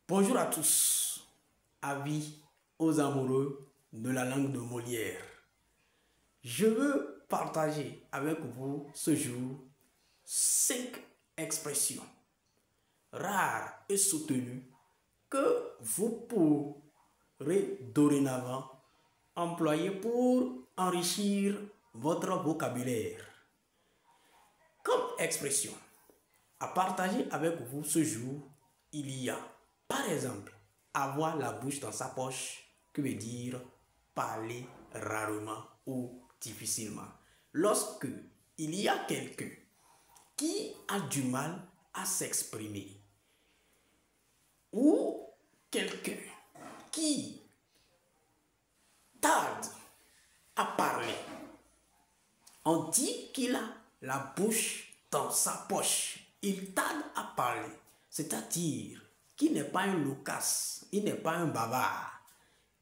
Bonjour à tous, avis aux amoureux de la langue de Molière. Je veux partager avec vous ce jour 5 expressions rares et soutenues que vous pourrez dorénavant employer pour enrichir votre vocabulaire. Comme expression à partager avec vous ce jour, il y a par exemple avoir la bouche dans sa poche, que veut dire parler rarement ou difficilement. Lorsque il y a quelqu'un qui a du mal à s'exprimer ou quelqu'un qui tarde à parler, on dit qu'il a la bouche dans sa poche. Il tarde à parler, c'est-à-dire qu'il n'est pas un loquace, il n'est pas un bavard.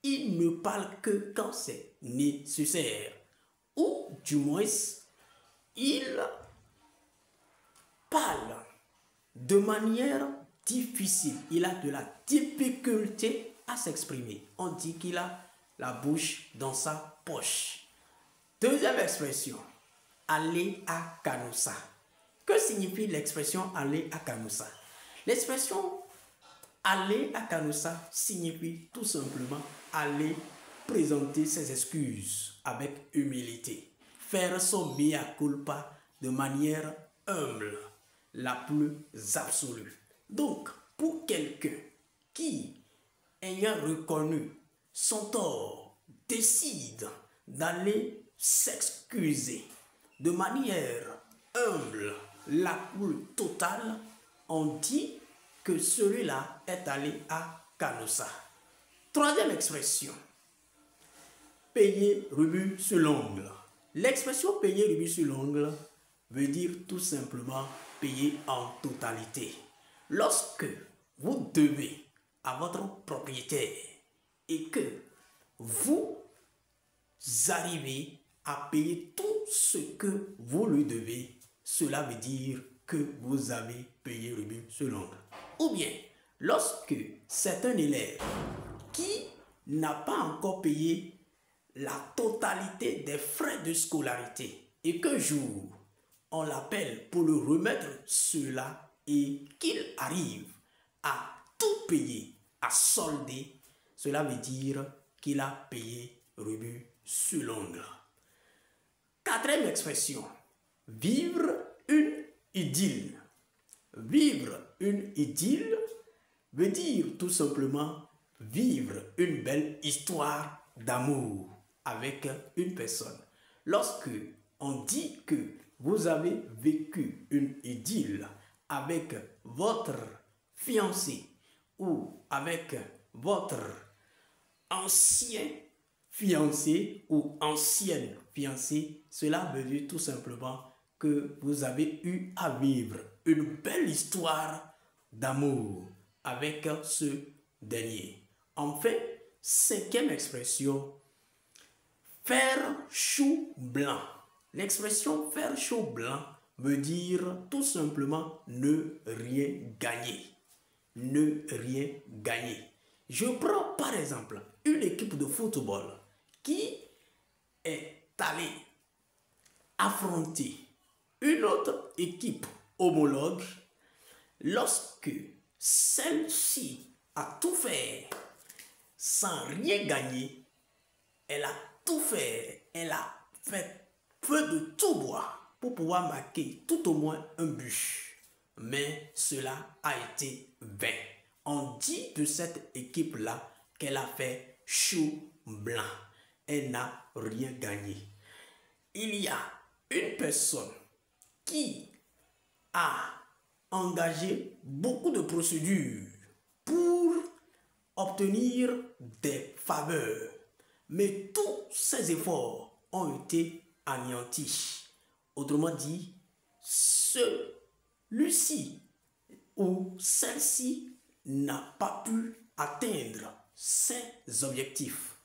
Il ne parle que quand c'est nécessaire. Ou du moins, il parle de manière difficile. Il a de la difficulté à s'exprimer. On dit qu'il a la bouche dans sa poche. Deuxième expression, aller à Canossa. Que signifie l'expression aller à Canossa? L'expression aller à Canossa signifie tout simplement aller présenter ses excuses avec humilité. Faire son mea culpa de manière humble, la plus absolue. Donc, pour quelqu'un qui, ayant reconnu son tort, décide d'aller s'excuser de manière humble, la plus totale, on dit que celui-là est allé à Canossa. Troisième expression, payer rubis sur l'ongle. L'expression payer rubis sur l'ongle veut dire tout simplement payer en totalité. Lorsque vous devez à votre propriétaire et que vous arrivez à payer tout ce que vous lui devez, cela veut dire que vous avez payé rubis sur l'ongle. Ou bien, lorsque c'est un élève qui n'a pas encore payé la totalité des frais de scolarité et qu'un jour, on l'appelle pour le remettre cela et qu'il arrive à tout payer, à solder, cela veut dire qu'il a payé rubis sur l'ongle. Quatrième expression, vivre une idylle. Vivre une idylle veut dire tout simplement vivre une belle histoire d'amour avec une personne. Lorsque on dit que vous avez vécu une idylle avec votre fiancé ou avec votre ancien fiancé ou ancienne fiancée, cela veut dire tout simplement que vous avez eu à vivre une belle histoire d'amour avec ce dernier. Enfin, cinquième expression, faire chou blanc. L'expression faire chou blanc veut dire tout simplement ne rien gagner. Ne rien gagner. Je prends par exemple une équipe de football qui est allée affronter une autre équipe homologue. Lorsque celle-ci a tout fait sans rien gagner, elle a tout fait, elle a fait feu de tout bois pour pouvoir marquer tout au moins un but. Mais cela a été vain. On dit de cette équipe-là qu'elle a fait chou blanc. Elle n'a rien gagné. Il y a une personne qui a engagé beaucoup de procédures pour obtenir des faveurs. Mais tous ces efforts ont été anéantis. Autrement dit, celui-ci ou celle-ci n'a pas pu atteindre ses objectifs.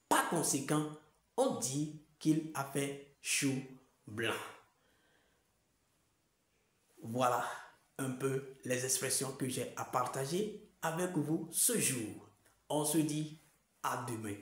Par conséquent, on dit qu'il a fait chou blanc. Voilà un peu les expressions que j'ai à partager avec vous ce jour. On se dit à demain.